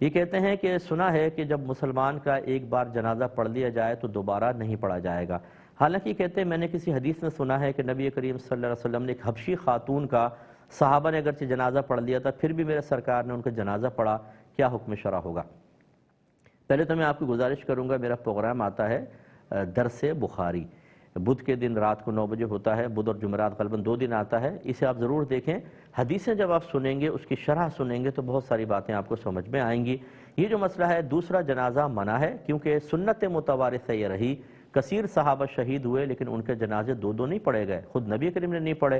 یہ کہتے ہیں کہ سنا ہے کہ جب مسلمان کا ایک بار جنازہ پڑھ لیا جائے تو دوبارہ نہیں پڑھا جائے گا۔ حالانکہ کہتے ہیں میں نے کسی حدیث میں سنا ہے کہ نبی کریم صلی اللہ علیہ وسلم نے ایک حبشی خاتون کا صحابہ نے اگرچہ جنازہ پڑھ لیا تھا پھر بھی میرے سرکار نے ان کا جنازہ پڑھا، کیا حکم شرع ہوگا؟ پہلے تو میں آپ کی گزارش کروں گا، میرا پروگرام آتا ہے درس بخاری، بدھ کے دن رات کو 9 بجے ہوتا ہے، بدھ اور جمعرات غالباً 2 دن آتا ہے، اسے آپ ضرور دیکھیں۔ حدیثیں جب آپ سنیں گے، اس کی شرح سنیں گے تو بہت ساری باتیں آپ کو سمجھ میں آئیں گی۔ یہ جو مسئلہ ہے دوسرا جنازہ منع ہے، کیونکہ سنت متوارثہ یہ رہی، کثیر صحابہ شہید ہوئے لیکن ان کے جنازے دو دو نہیں پڑھے گئے، خود نبی کریم نے نہیں پڑھے۔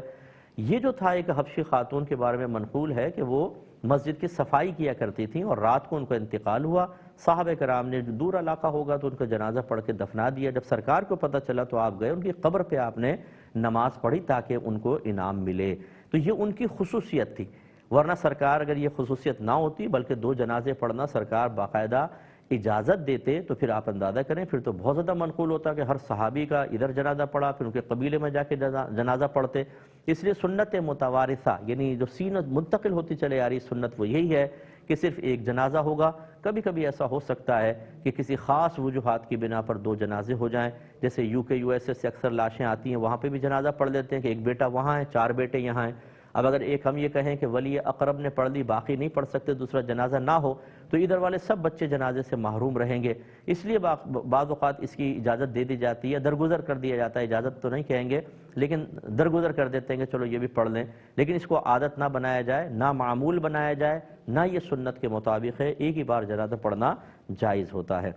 یہ جو تھا ایک حبشی خاتون کے بارے میں منقول ہے کہ وہ مسجد کی صفائی کیا کرتی تھیں اور رات کو ان کا انتقال ہوا، صحابہ کرام نے جو دور علاقہ ہوگا تو ان کا جنازہ پڑھ کے دفنا دیا، جب سرکار کو پتہ چلا تو آپ گئے ان کی قبر پہ آپ نے نماز پڑھی تاکہ ان کو انعام ملے، تو یہ ان کی خصوصیت تھی، ورنہ سرکار اگر یہ خصوصیت نہ ہوتی بلکہ 2 جنازے پڑھنا سرکار باقاعدہ اجازت دیتے تو پھر آپ اندازہ کریں پھر تو بہت زیادہ منقول ہوتا کہ ہر صحابی کا ادھر جنازہ پڑھا پھر ان کے قبیلے میں جا کے جنازہ پڑھتے۔ اس لیے سنت متوارثہ یعنی جو سینت منتقل ہوتی چلے آ رہی سنت وہ یہی ہے کہ صرف ایک جنازہ ہوگا۔ کبھی کبھی ایسا ہو سکتا ہے کہ کسی خاص وجوہات کی بنا پر 2 جنازے ہو جائیں، جیسے UK USA سے اکثر لاشیں آتی ہیں، وہاں پہ بھی جنازہ پڑھ لیتے ہیں کہ ایک بیٹا وہاں ہے 4 بیٹے یہاں ہیں۔ اب اگر ایک ہم یہ کہیں کہ ولی اقرب نے پڑھ لی باقی نہیں پڑھ سکتے، دوسرا جنازہ نہ ہو تو ادھر والے سب بچے جنازے سے محروم رہیں گے، اس لیے بعض اوقات اس کی اجازت دے دی جاتی ہے، درگزر کر دیا جاتا ہے، اجازت تو نہیں کہیں گے لیکن درگزر کر دیتے ہیں کہ چلو یہ بھی پڑھ لیں، لیکن اس کو عادت نہ بنایا جائے، نہ معمول بنایا جائے، نہ یہ سنت کے مطابق ہے، ایک ہی بار جنازہ پڑھنا جائز ہوتا ہے۔